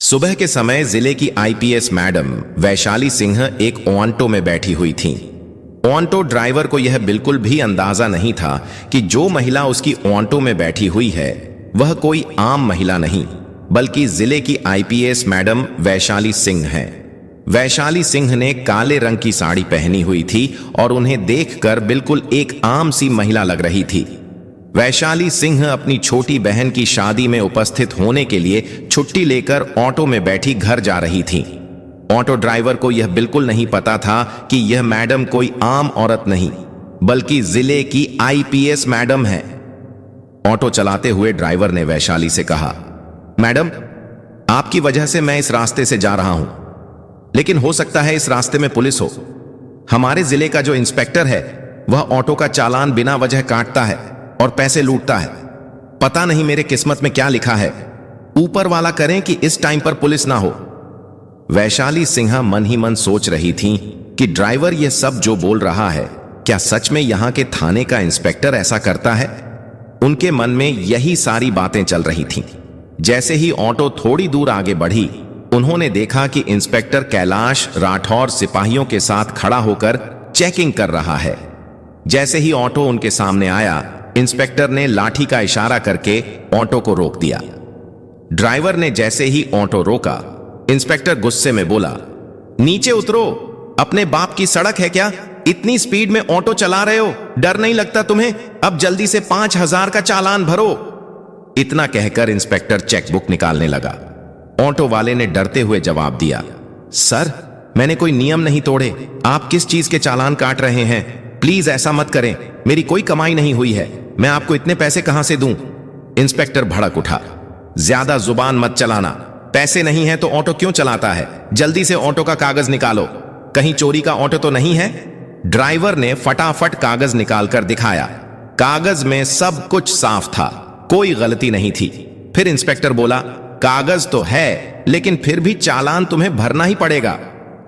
सुबह के समय जिले की आईपीएस मैडम वैशाली सिंह एक ऑटो में बैठी हुई थीं। ऑटो ड्राइवर को यह बिल्कुल भी अंदाजा नहीं था कि जो महिला उसकी ऑटो में बैठी हुई है वह कोई आम महिला नहीं बल्कि जिले की आईपीएस मैडम वैशाली सिंह हैं। वैशाली सिंह ने काले रंग की साड़ी पहनी हुई थी और उन्हें देखकर बिल्कुल एक आम सी महिला लग रही थी। वैशाली सिंह अपनी छोटी बहन की शादी में उपस्थित होने के लिए छुट्टी लेकर ऑटो में बैठी घर जा रही थीं। ऑटो ड्राइवर को यह बिल्कुल नहीं पता था कि यह मैडम कोई आम औरत नहीं बल्कि जिले की आईपीएस मैडम है। ऑटो चलाते हुए ड्राइवर ने वैशाली से कहा, मैडम, आपकी वजह से मैं इस रास्ते से जा रहा हूं, लेकिन हो सकता है इस रास्ते में पुलिस हो। हमारे जिले का जो इंस्पेक्टर है वह ऑटो का चालान बिना वजह काटता है और पैसे लूटता है। पता नहीं मेरे किस्मत में क्या लिखा है। ऊपर वाला करें कि इस टाइम पर पुलिस ना हो। वैशाली सिंह मन ही मन सोच रही थी कि ड्राइवर यह सब जो बोल रहा है क्या सच में यहां के थाने का इंस्पेक्टर ऐसा करता है। उनके मन में यही सारी बातें चल रही थीं। जैसे ही ऑटो थोड़ी दूर आगे बढ़ी, उन्होंने देखा कि इंस्पेक्टर कैलाश राठौर सिपाहियों के साथ खड़ा होकर चेकिंग कर रहा है। जैसे ही ऑटो उनके सामने आया, इंस्पेक्टर ने लाठी का इशारा करके ऑटो को रोक दिया। ड्राइवर ने जैसे ही ऑटो रोका, इंस्पेक्टर गुस्से में बोला, नीचे उतरो, अपने बाप की सड़क है क्या? इतनी स्पीड में ऑटो चला रहे हो, डर नहीं लगता तुम्हें? अब जल्दी से 5,000 का चालान भरो। इतना कहकर इंस्पेक्टर चेकबुक निकालने लगा। ऑटो वाले ने डरते हुए जवाब दिया, सर, मैंने कोई नियम नहीं तोड़े। आप किस चीज के चालान काट रहे हैं? प्लीज ऐसा मत करें, मेरी कोई कमाई नहीं हुई है। मैं आपको इतने पैसे कहां से दूं? इंस्पेक्टर भड़क उठा, ज्यादा जुबान मत चलाना। पैसे नहीं है तो ऑटो क्यों चलाता है? जल्दी से ऑटो का कागज निकालो, कहीं चोरी का ऑटो तो नहीं है? ड्राइवर ने फटाफट कागज निकालकर दिखाया। कागज में सब कुछ साफ था, कोई गलती नहीं थी। फिर इंस्पेक्टर बोला, कागज तो है, लेकिन फिर भी चालान तुम्हें भरना ही पड़ेगा।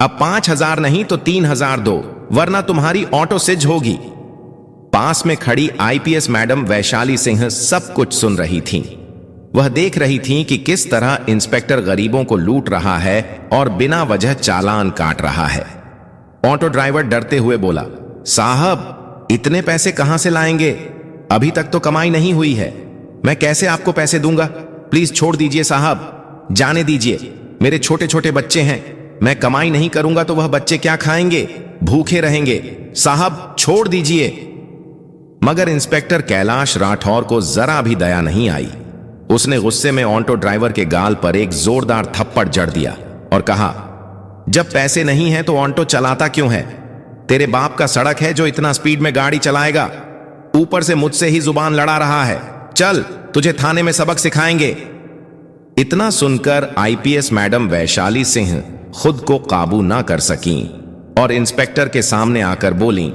अब 5,000 नहीं तो 3,000 दो, वरना तुम्हारी ऑटो सिज होगी। पास में खड़ी आईपीएस मैडम वैशाली सिंह सब कुछ सुन रही थीं। वह देख रही थीं कि किस तरह इंस्पेक्टर गरीबों को लूट रहा है और बिना वजह चालान काट रहा है। ऑटो ड्राइवर डरते हुए बोला, साहब, इतने पैसे कहां से लाएंगे? अभी तक तो कमाई नहीं हुई है। मैं कैसे आपको पैसे दूंगा? प्लीज छोड़ दीजिए साहब, जाने दीजिए। मेरे छोटे छोटे बच्चे हैं, मैं कमाई नहीं करूंगा तो वह बच्चे क्या खाएंगे? भूखे रहेंगे। साहब, छोड़ दीजिए। मगर इंस्पेक्टर कैलाश राठौर को जरा भी दया नहीं आई। उसने गुस्से में ऑटो ड्राइवर के गाल पर एक जोरदार थप्पड़ जड़ दिया और कहा, जब पैसे नहीं है तो ऑटो चलाता क्यों है? तेरे बाप का सड़क है जो इतना स्पीड में गाड़ी चलाएगा? ऊपर से मुझसे ही जुबान लड़ा रहा है। चल, तुझे थाने में सबक सिखाएंगे। इतना सुनकर आईपीएस मैडम वैशाली सिंह खुद को काबू ना कर सकीं और इंस्पेक्टर के सामने आकर बोली,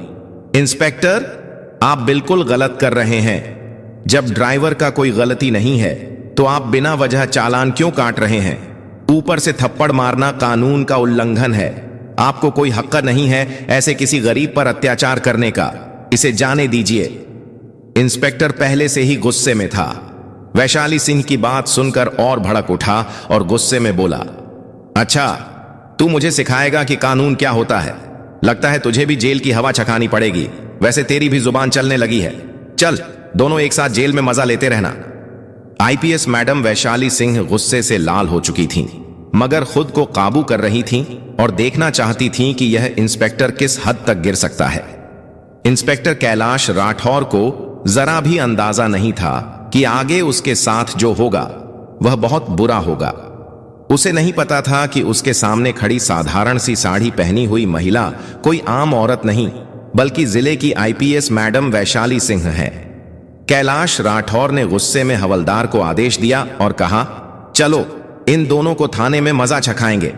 इंस्पेक्टर, आप बिल्कुल गलत कर रहे हैं। जब ड्राइवर का कोई गलती नहीं है तो आप बिना वजह चालान क्यों काट रहे हैं? ऊपर से थप्पड़ मारना कानून का उल्लंघन है। आपको कोई हक नहीं है ऐसे किसी गरीब पर अत्याचार करने का। इसे जाने दीजिए। इंस्पेक्टर पहले से ही गुस्से में था। वैशाली सिंह की बात सुनकर और भड़क उठा और गुस्से में बोला, अच्छा, तू मुझे सिखाएगा कि कानून क्या होता है? लगता है तुझे भी जेल की हवा चखानी पड़ेगी। वैसे तेरी भी जुबान चलने लगी है। चल, दोनों एक साथ जेल में मजा लेते रहना। आईपीएस मैडम वैशाली सिंह गुस्से से लाल हो चुकी थीं, मगर खुद को काबू कर रही थीं और देखना चाहती थीं कि यह इंस्पेक्टर किस हद तक गिर सकता है। इंस्पेक्टर कैलाश राठौर को जरा भी अंदाजा नहीं था कि आगे उसके साथ जो होगा वह बहुत बुरा होगा। उसे नहीं पता था कि उसके सामने खड़ी साधारण सी साड़ी पहनी हुई महिला कोई आम औरत नहीं बल्कि जिले की आईपीएस मैडम वैशाली सिंह है। कैलाश राठौर ने गुस्से में हवलदार को आदेश दिया और कहा, चलो, इन दोनों को थाने में मजा चखाएंगे।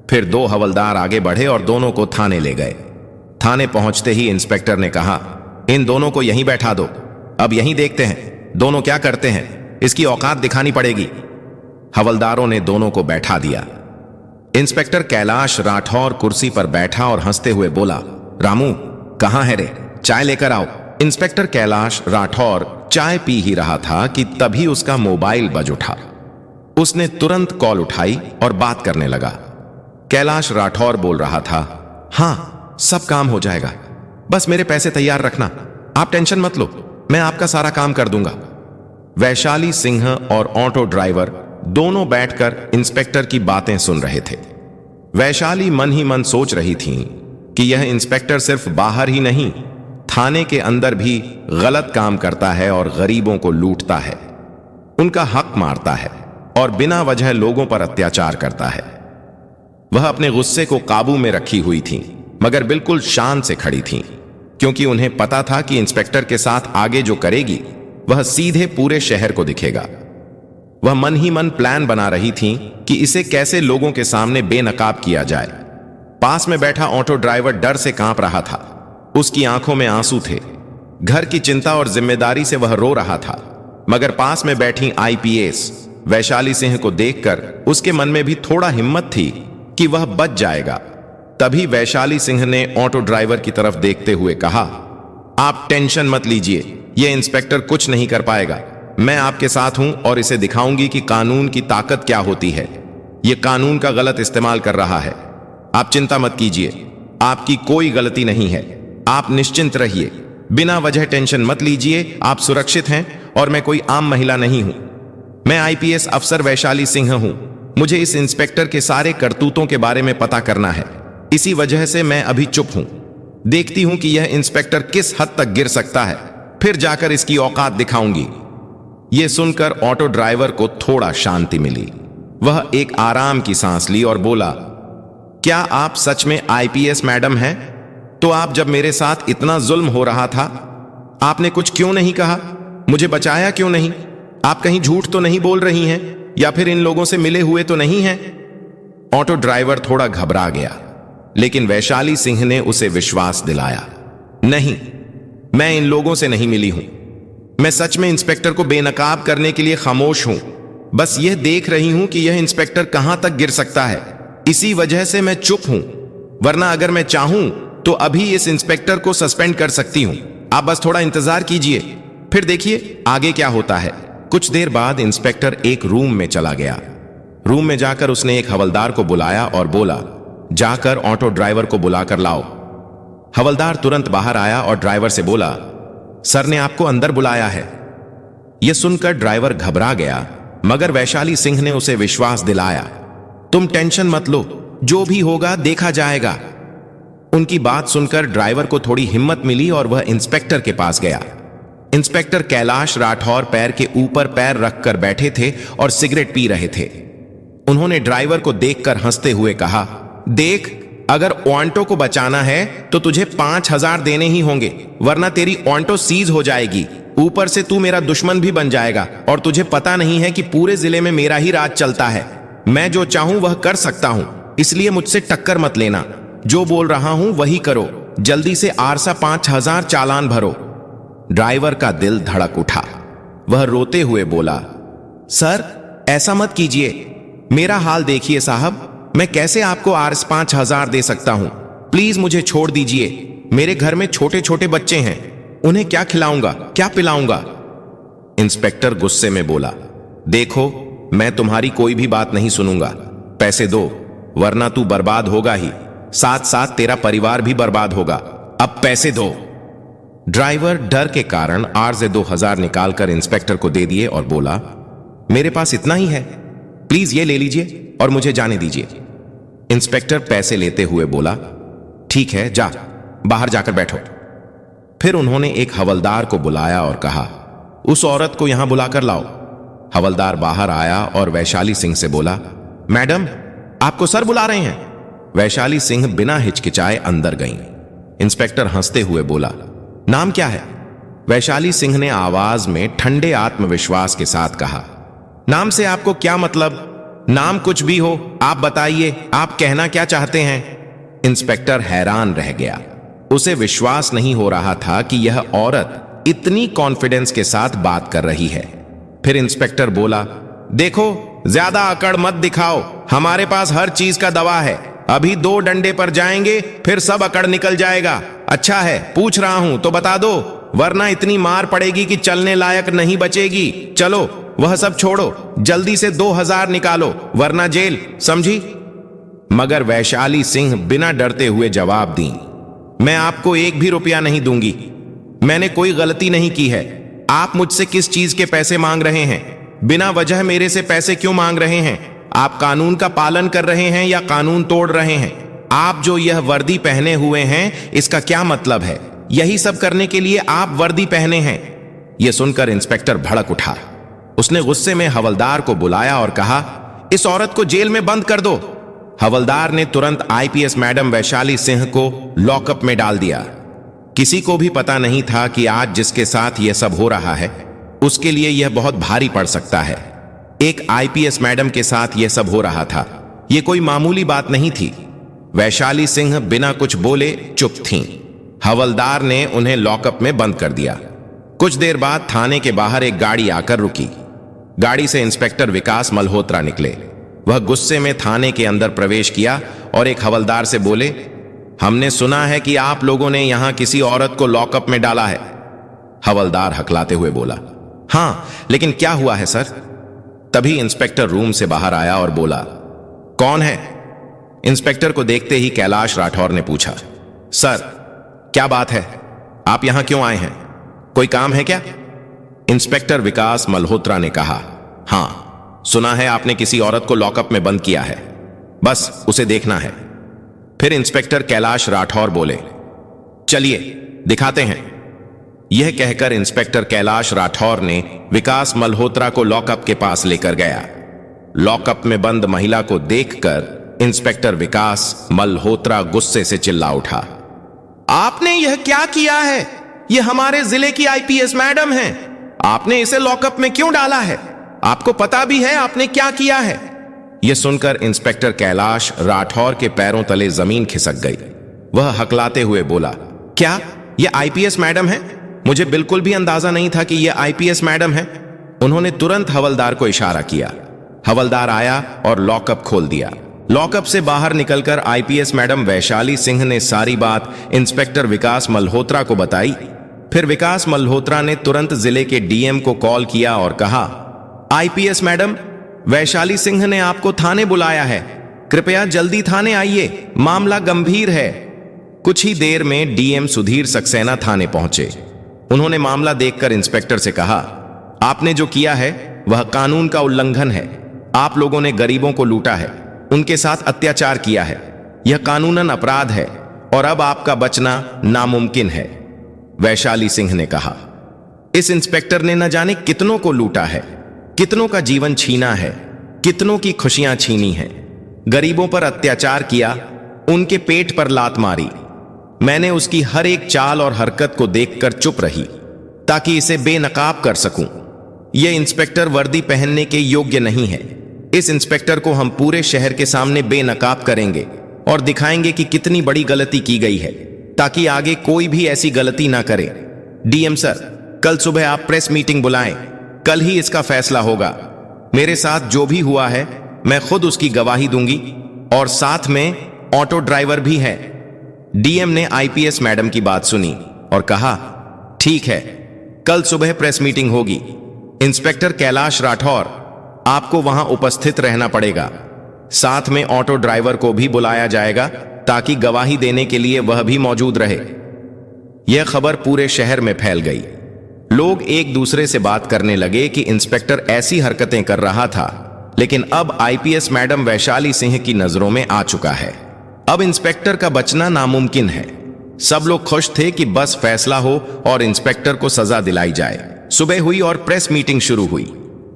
फिर 2 हवलदार आगे बढ़े और दोनों को थाने ले गए। थाने पहुंचते ही इंस्पेक्टर ने कहा, इन दोनों को यहीं बैठा दो। अब यहीं देखते हैं दोनों क्या करते हैं। इसकी औकात दिखानी पड़ेगी। हवलदारों ने दोनों को बैठा दिया। इंस्पेक्टर कैलाश राठौर कुर्सी पर बैठा और हंसते हुए बोला, रामू, कहां है रे? चाय लेकर आओ। इंस्पेक्टर कैलाश राठौर चाय पी ही रहा था कि तभी उसका मोबाइल बज उठा। उसने तुरंत कॉल उठाई और बात करने लगा। कैलाश राठौर बोल रहा था, हाँ सब काम हो जाएगा, बस मेरे पैसे तैयार रखना, आप टेंशन मत लो, मैं आपका सारा काम कर दूंगा। वैशाली सिंह और ऑटो ड्राइवर दोनों बैठकर इंस्पेक्टर की बातें सुन रहे थे। वैशाली मन ही मन सोच रही थी कि यह इंस्पेक्टर सिर्फ बाहर ही नहीं, थाने के अंदर भी गलत काम करता है और गरीबों को लूटता है, उनका हक मारता है और बिना वजह लोगों पर अत्याचार करता है। वह अपने गुस्से को काबू में रखी हुई थी, मगर बिल्कुल शान से खड़ी थी, क्योंकि उन्हें पता था कि इंस्पेक्टर के साथ आगे जो करेगी वह सीधे पूरे शहर को दिखेगा। वह मन ही मन प्लान बना रही थी कि इसे कैसे लोगों के सामने बेनकाब किया जाए। पास में बैठा ऑटो ड्राइवर डर से कांप रहा था, उसकी आंखों में आंसू थे। घर की चिंता और जिम्मेदारी से वह रो रहा था, मगर पास में बैठी आईपीएस वैशाली सिंह को देखकर उसके मन में भी थोड़ा हिम्मत थी कि वह बच जाएगा। तभी वैशाली सिंह ने ऑटो ड्राइवर की तरफ देखते हुए कहा, आप टेंशन मत लीजिए, यह इंस्पेक्टर कुछ नहीं कर पाएगा, मैं आपके साथ हूं और इसे दिखाऊंगी कि कानून की ताकत क्या होती है। यह कानून का गलत इस्तेमाल कर रहा है। आप चिंता मत कीजिए, आपकी कोई गलती नहीं है, आप निश्चिंत रहिए, बिना वजह टेंशन मत लीजिए, आप सुरक्षित हैं और मैं कोई आम महिला नहीं हूं। मैं आईपीएस अफसर वैशाली सिंह हूं। मुझे इस इंस्पेक्टर के सारे करतूतों के बारे में पता करना है, इसी वजह से मैं अभी चुप हूं। देखती हूं कि यह इंस्पेक्टर किस हद तक गिर सकता है, फिर जाकर इसकी औकात दिखाऊंगी। यह सुनकर ऑटो ड्राइवर को थोड़ा शांति मिली। वह एक आराम की सांस ली और बोला, क्या आप सच में आईपीएस मैडम हैं? तो आप जब मेरे साथ इतना जुल्म हो रहा था, आपने कुछ क्यों नहीं कहा? मुझे बचाया क्यों नहीं? आप कहीं झूठ तो नहीं बोल रही हैं या फिर इन लोगों से मिले हुए तो नहीं हैं? ऑटो ड्राइवर थोड़ा घबरा गया, लेकिन वैशाली सिंह ने उसे विश्वास दिलाया, नहीं, मैं इन लोगों से नहीं मिली हूं। मैं सच में इंस्पेक्टर को बेनकाब करने के लिए खामोश हूं। बस यह देख रही हूं कि यह इंस्पेक्टर कहां तक गिर सकता है, इसी वजह से मैं चुप हूं। वरना अगर मैं चाहूं तो अभी इस इंस्पेक्टर को सस्पेंड कर सकती हूं। आप बस थोड़ा इंतजार कीजिए, फिर देखिए आगे क्या होता है। कुछ देर बाद इंस्पेक्टर एक रूम में चला गया। रूम में जाकर उसने एक हवलदार को बुलाया और बोला, जाकर ऑटो ड्राइवर को बुलाकर लाओ। हवलदार तुरंत बाहर आया और ड्राइवर से बोला, सर ने आपको अंदर बुलाया है। यह सुनकर ड्राइवर घबरा गया, मगर वैशाली सिंह ने उसे विश्वास दिलाया, तुम टेंशन मत लो, जो भी होगा देखा जाएगा। उनकी बात सुनकर ड्राइवर को थोड़ी हिम्मत मिली और वह इंस्पेक्टर के पास गया। इंस्पेक्टर कैलाश राठौर पैर के ऊपर पैर रखकर बैठे थे और सिगरेट पी रहे थे। उन्होंने ड्राइवर को देखकर हंसते हुए कहा, देख, अगर ऑन्टो को बचाना है तो तुझे 5,000 देने ही होंगे, वरना तेरी ऑन्टो सीज हो जाएगी। ऊपर से तू मेरा दुश्मन भी बन जाएगा और तुझे पता नहीं है कि पूरे जिले में मेरा ही राज चलता है। मैं जो चाहूं वह कर सकता हूं, इसलिए मुझसे टक्कर मत लेना। जो बोल रहा हूं वही करो, जल्दी से आरसा 5,000 चालान भरो। ड्राइवर का दिल धड़क उठा। वह रोते हुए बोला, सर ऐसा मत कीजिए, मेरा हाल देखिए साहब, मैं कैसे आपको आरस 5,000 दे सकता हूं? प्लीज मुझे छोड़ दीजिए, मेरे घर में छोटे छोटे बच्चे हैं, उन्हें क्या खिलाऊंगा, क्या पिलाऊंगा? इंस्पेक्टर गुस्से में बोला, देखो, मैं तुम्हारी कोई भी बात नहीं सुनूंगा, पैसे दो, वरना तू बर्बाद होगा ही, साथ साथ तेरा परिवार भी बर्बाद होगा। अब पैसे दो। ड्राइवर डर के कारण आरजे 2,000 निकालकर इंस्पेक्टर को दे दिए और बोला, मेरे पास इतना ही है, प्लीज ये ले लीजिए और मुझे जाने दीजिए। इंस्पेक्टर पैसे लेते हुए बोला, ठीक है, जा, बाहर जाकर बैठो। फिर उन्होंने एक हवलदार को बुलाया और कहा, उस औरत को यहां बुलाकर लाओ। हवलदार बाहर आया और वैशाली सिंह से बोला, मैडम आपको सर बुला रहे हैं। वैशाली सिंह बिना हिचकिचाए अंदर गईं। इंस्पेक्टर हंसते हुए बोला, नाम क्या है? वैशाली सिंह ने आवाज में ठंडे आत्मविश्वास के साथ कहा, नाम से आपको क्या मतलब? नाम कुछ भी हो, आप बताइए, आप कहना क्या चाहते हैं? इंस्पेक्टर हैरान रह गया। उसे विश्वास नहीं हो रहा था कि यह औरत इतनी कॉन्फिडेंस के साथ बात कर रही है। फिर इंस्पेक्टर बोला, देखो, ज्यादा अकड़ मत दिखाओ, हमारे पास हर चीज का दवा है। अभी 2 डंडे पर जाएंगे, फिर सब अकड़ निकल जाएगा। अच्छा है, पूछ रहा हूं तो बता दो, वरना इतनी मार पड़ेगी कि चलने लायक नहीं बचेगी। चलो, वह सब छोड़ो, जल्दी से 2000 निकालो वरना जेल, समझी? मगर वैशाली सिंह बिना डरते हुए जवाब दी, मैं आपको 1 भी रुपया नहीं दूंगी। मैंने कोई गलती नहीं की है। आप मुझसे किस चीज के पैसे मांग रहे हैं? बिना वजह मेरे से पैसे क्यों मांग रहे हैं? आप कानून का पालन कर रहे हैं या कानून तोड़ रहे हैं? आप जो यह वर्दी पहने हुए हैं, इसका क्या मतलब है? यही सब करने के लिए आप वर्दी पहने हैं? यह सुनकर इंस्पेक्टर भड़क उठा। उसने गुस्से में हवलदार को बुलाया और कहा, इस औरत को जेल में बंद कर दो। हवलदार ने तुरंत आईपीएस मैडम वैशाली सिंह को लॉकअप में डाल दिया। किसी को भी पता नहीं था कि आज जिसके साथ यह सब हो रहा है, उसके लिए यह बहुत भारी पड़ सकता है। एक आईपीएस मैडम के साथ यह सब हो रहा था। यह कोई मामूली बात नहीं थी। वैशाली सिंह बिना कुछ बोले चुप थीं। हवलदार ने उन्हें लॉकअप में बंद कर दिया। कुछ देर बाद थाने के बाहर एक गाड़ी आकर रुकी। गाड़ी से इंस्पेक्टर विकास मल्होत्रा निकले। वह गुस्से में थाने के अंदर प्रवेश किया और एक हवलदार से बोले, हमने सुना है कि आप लोगों ने यहां किसी औरत को लॉकअप में डाला है। हवलदार हकलाते हुए बोला, हां, लेकिन क्या हुआ है सर? तभी इंस्पेक्टर रूम से बाहर आया और बोला, कौन है? इंस्पेक्टर को देखते ही कैलाश राठौर ने पूछा, सर क्या बात है? आप यहां क्यों आए हैं? कोई काम है क्या? इंस्पेक्टर विकास मल्होत्रा ने कहा, हां, सुना है आपने किसी औरत को लॉकअप में बंद किया है, बस उसे देखना है। फिर इंस्पेक्टर कैलाश राठौर बोले, चलिए दिखाते हैं। यह कहकर इंस्पेक्टर कैलाश राठौर ने विकास मल्होत्रा को लॉकअप के पास लेकर गया। लॉकअप में बंद महिला को देखकर इंस्पेक्टर विकास मल्होत्रा गुस्से से चिल्ला उठा, आपने यह क्या किया है? यह हमारे जिले की आईपीएस मैडम हैं। आपने इसे लॉकअप में क्यों डाला है? आपको पता भी है आपने क्या किया है? यह सुनकर इंस्पेक्टर कैलाश राठौर के पैरों तले जमीन खिसक गई। वह हकलाते हुए बोला, क्या यह आईपीएस मैडम है? मुझे बिल्कुल भी अंदाजा नहीं था कि यह आईपीएस मैडम है। उन्होंने तुरंत हवलदार को इशारा किया। हवलदार आया और लॉकअप खोल दिया। लॉकअप से बाहर निकलकर आईपीएस मैडम वैशाली सिंह ने सारी बात इंस्पेक्टर विकास मल्होत्रा को बताई। फिर विकास मल्होत्रा ने तुरंत जिले के डीएम को कॉल किया और कहा, आईपीएस मैडम, वैशाली सिंह ने आपको थाने बुलाया है। कृपया जल्दी थाने आइए, मामला गंभीर है। कुछ ही देर में डीएम सुधीर सक्सेना थाने पहुंचे। उन्होंने मामला देखकर इंस्पेक्टर से कहा, आपने जो किया है वह कानून का उल्लंघन है। आप लोगों ने गरीबों को लूटा है, उनके साथ अत्याचार किया है। यह कानूनन अपराध है और अब आपका बचना नामुमकिन है। वैशाली सिंह ने कहा, इस इंस्पेक्टर ने न जाने कितनों को लूटा है, कितनों का जीवन छीना है, कितनों की खुशियां छीनी हैं, गरीबों पर अत्याचार किया, उनके पेट पर लात मारी। मैंने उसकी हर एक चाल और हरकत को देखकर चुप रही ताकि इसे बेनकाब कर सकूं। यह इंस्पेक्टर वर्दी पहनने के योग्य नहीं है। इस इंस्पेक्टर को हम पूरे शहर के सामने बेनकाब करेंगे और दिखाएंगे कि कितनी बड़ी गलती की गई है, ताकि आगे कोई भी ऐसी गलती ना करे। डीएम सर, कल सुबह आप प्रेस मीटिंग बुलाएं। कल ही इसका फैसला होगा। मेरे साथ जो भी हुआ है मैं खुद उसकी गवाही दूंगी और साथ में ऑटो ड्राइवर भी है। डीएम ने आईपीएस मैडम की बात सुनी और कहा, ठीक है, कल सुबह प्रेस मीटिंग होगी। इंस्पेक्टर कैलाश राठौर, आपको वहां उपस्थित रहना पड़ेगा। साथ में ऑटो ड्राइवर को भी बुलाया जाएगा ताकि गवाही देने के लिए वह भी मौजूद रहे। यह खबर पूरे शहर में फैल गई। लोग एक दूसरे से बात करने लगे कि इंस्पेक्टर ऐसी हरकतें कर रहा था, लेकिन अब आईपीएस मैडम वैशाली सिंह की नजरों में आ चुका है। अब इंस्पेक्टर का बचना नामुमकिन है। सब लोग खुश थे कि बस फैसला हो और इंस्पेक्टर को सजा दिलाई जाए। सुबह हुई और प्रेस मीटिंग शुरू हुई।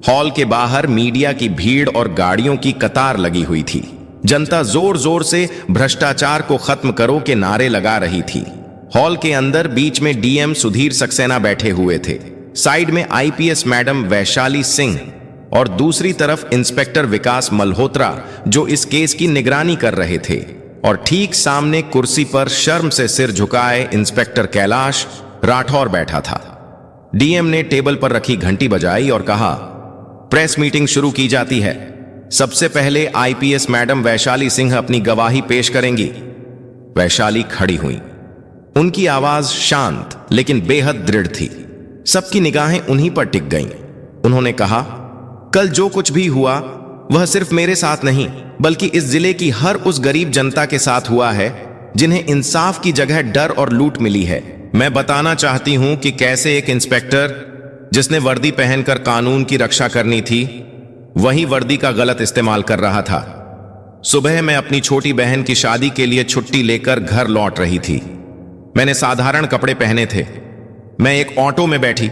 हॉल के बाहर मीडिया की भीड़ और गाड़ियों की कतार लगी हुई थी। जनता जोर जोर से भ्रष्टाचार को खत्म करो के नारे लगा रही थी। हॉल के अंदर बीच में डीएम सुधीर सक्सेना बैठे हुए थे। साइड में आईपीएस मैडम वैशाली सिंह और दूसरी तरफ इंस्पेक्टर विकास मल्होत्रा, जो इस केस की निगरानी कर रहे थे। और ठीक सामने कुर्सी पर शर्म से सिर झुकाए इंस्पेक्टर कैलाश राठौर बैठा था। डीएम ने टेबल पर रखी घंटी बजाई और कहा, प्रेस मीटिंग शुरू की जाती है। सबसे पहले आईपीएस मैडम वैशाली सिंह अपनी गवाही पेश करेंगी। वैशाली खड़ी हुई। उनकी आवाज शांत लेकिन बेहद दृढ़ थी। सबकी निगाहें उन्हीं पर टिक गईं। उन्होंने कहा, कल जो कुछ भी हुआ वह सिर्फ मेरे साथ नहीं बल्कि इस जिले की हर उस गरीब जनता के साथ हुआ है जिन्हें इंसाफ की जगह डर और लूट मिली है। मैं बताना चाहती हूं कि कैसे एक इंस्पेक्टर जिसने वर्दी पहनकर कानून की रक्षा करनी थी वही वर्दी का गलत इस्तेमाल कर रहा था। सुबह मैं अपनी छोटी बहन की शादी के लिए छुट्टी लेकर घर लौट रही थी। मैंने साधारण कपड़े पहने थे। मैं एक ऑटो में बैठी।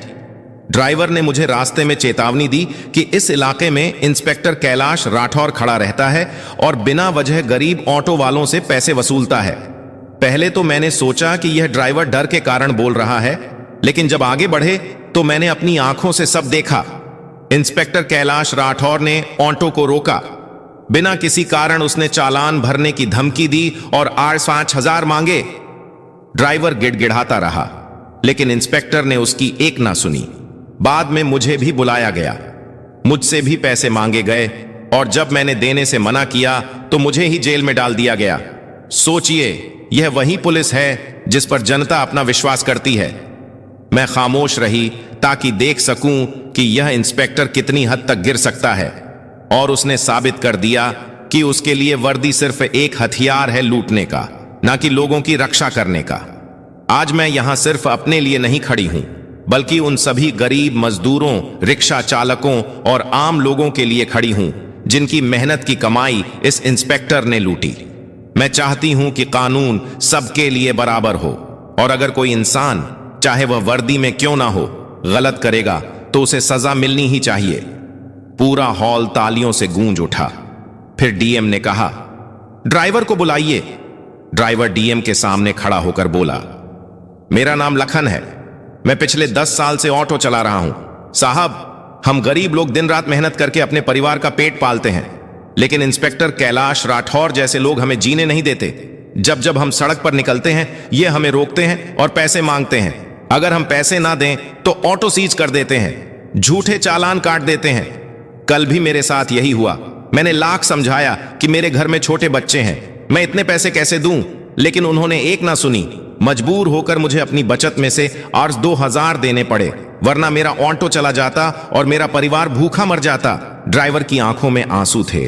ड्राइवर ने मुझे रास्ते में चेतावनी दी कि इस इलाके में इंस्पेक्टर कैलाश राठौर खड़ा रहता है और बिना वजह गरीब ऑटो वालों से पैसे वसूलता है। पहले तो मैंने सोचा कि यह ड्राइवर डर के कारण बोल रहा है, लेकिन जब आगे बढ़े तो मैंने अपनी आंखों से सब देखा। इंस्पेक्टर कैलाश राठौर ने ऑटो को रोका। बिना किसी कारण उसने चालान भरने की धमकी दी और 8-5 मांगे। ड्राइवर गिड़गिड़ाता रहा, लेकिन इंस्पेक्टर ने उसकी एक ना सुनी। बाद में मुझे भी बुलाया गया, मुझसे भी पैसे मांगे गए और जब मैंने देने से मना किया तो मुझे ही जेल में डाल दिया गया। सोचिए, यह वही पुलिस है जिस पर जनता अपना विश्वास करती है। मैं खामोश रही ताकि देख सकूं कि यह इंस्पेक्टर कितनी हद तक गिर सकता है, और उसने साबित कर दिया कि उसके लिए वर्दी सिर्फ एक हथियार है लूटने का, ना कि लोगों की रक्षा करने का। आज मैं यहां सिर्फ अपने लिए नहीं खड़ी हूं बल्कि उन सभी गरीब मजदूरों, रिक्शा चालकों और आम लोगों के लिए खड़ी हूं जिनकी मेहनत की कमाई इस इंस्पेक्टर ने लूटी। मैं चाहती हूं कि कानून सबके लिए बराबर हो, और अगर कोई इंसान, चाहे वह वर्दी में क्यों ना हो, गलत करेगा तो उसे सजा मिलनी ही चाहिए। पूरा हॉल तालियों से गूंज उठा। फिर डीएम ने कहा, ड्राइवर को बुलाइए। ड्राइवर डीएम के सामने खड़ा होकर बोला, मेरा नाम लखन है, मैं पिछले 10 साल से ऑटो चला रहा हूं। साहब, हम गरीब लोग दिन रात मेहनत करके अपने परिवार का पेट पालते हैं, लेकिन इंस्पेक्टर कैलाश राठौर जैसे लोग हमें जीने नहीं देते। जब जब हम सड़क पर निकलते हैं ये हमें रोकते हैं और पैसे मांगते हैं। अगर हम पैसे ना दें तो ऑटो सीज कर देते हैं, झूठे चालान काट देते हैं। कल भी मेरे साथ यही हुआ। मैंने लाख समझाया कि मेरे घर में छोटे बच्चे हैं, मैं इतने पैसे कैसे दूं, लेकिन उन्होंने एक ना सुनी। मजबूर होकर मुझे अपनी बचत में से 8-2 देने पड़े, वरना मेरा ऑटो चला जाता और मेरा परिवार भूखा मर जाता। ड्राइवर की आंखों में आंसू थे,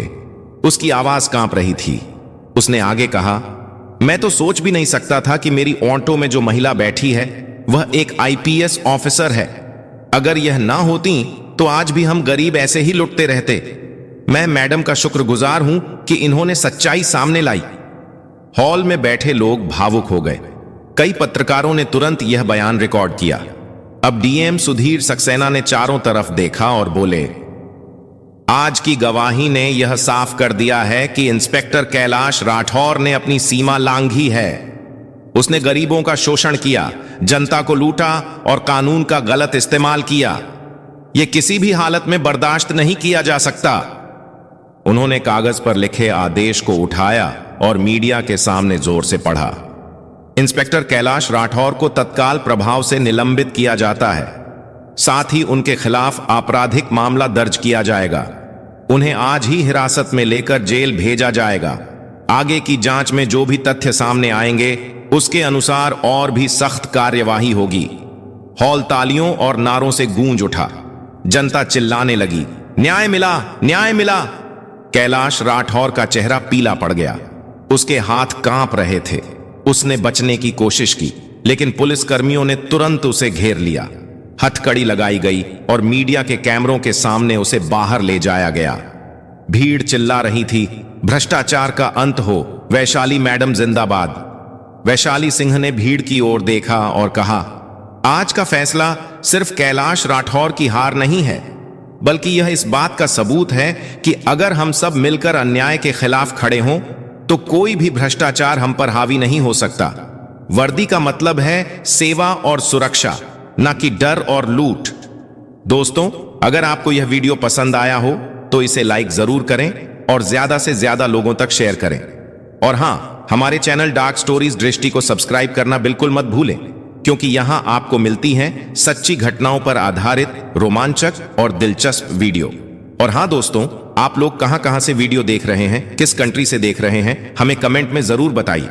उसकी आवाज कांप रही थी। उसने आगे कहा, मैं तो सोच भी नहीं सकता था कि मेरी ऑटो में जो महिला बैठी है वह एक आईपीएस ऑफिसर है। अगर यह ना होती तो आज भी हम गरीब ऐसे ही लुटते रहते। मैं मैडम का शुक्रगुजार हूं कि इन्होंने सच्चाई सामने लाई। हॉल में बैठे लोग भावुक हो गए। कई पत्रकारों ने तुरंत यह बयान रिकॉर्ड किया। अब डीएम सुधीर सक्सेना ने चारों तरफ देखा और बोले, आज की गवाही ने यह साफ कर दिया है कि इंस्पेक्टर कैलाश राठौर ने अपनी सीमा लांघी है। उसने गरीबों का शोषण किया, जनता को लूटा और कानून का गलत इस्तेमाल किया। यह किसी भी हालत में बर्दाश्त नहीं किया जा सकता। उन्होंने कागज पर लिखे आदेश को उठाया और मीडिया के सामने जोर से पढ़ा। इंस्पेक्टर कैलाश राठौर को तत्काल प्रभाव से निलंबित किया जाता है। साथ ही उनके खिलाफ आपराधिक मामला दर्ज किया जाएगा। उन्हें आज ही हिरासत में लेकर जेल भेजा जाएगा। आगे की जांच में जो भी तथ्य सामने आएंगे उसके अनुसार और भी सख्त कार्यवाही होगी। हॉल तालियों और नारों से गूंज उठा। जनता चिल्लाने लगी, न्याय मिला, न्याय मिला। कैलाश राठौर का चेहरा पीला पड़ गया, उसके हाथ कांप रहे थे। उसने बचने की कोशिश की, लेकिन पुलिसकर्मियों ने तुरंत उसे घेर लिया। हथकड़ी लगाई गई और मीडिया के कैमरों के सामने उसे बाहर ले जाया गया। भीड़ चिल्ला रही थी, भ्रष्टाचार का अंत हो, वैशाली मैडम जिंदाबाद। वैशाली सिंह ने भीड़ की ओर देखा और कहा, आज का फैसला सिर्फ कैलाश राठौर की हार नहीं है, बल्कि यह इस बात का सबूत है कि अगर हम सब मिलकर अन्याय के खिलाफ खड़े हों तो कोई भी भ्रष्टाचार हम पर हावी नहीं हो सकता। वर्दी का मतलब है सेवा और सुरक्षा, न कि डर और लूट। दोस्तों, अगर आपको यह वीडियो पसंद आया हो तो इसे लाइक जरूर करें और ज्यादा से ज्यादा लोगों तक शेयर करें। और हां, हमारे चैनल डार्क स्टोरीज दृष्टि को सब्सक्राइब करना बिल्कुल मत भूलें, क्योंकि यहां आपको मिलती हैं सच्ची घटनाओं पर आधारित रोमांचक और दिलचस्प वीडियो। और हां दोस्तों, आप लोग कहां से वीडियो देख रहे हैं, किस कंट्री से देख रहे हैं, हमें कमेंट में जरूर बताइए।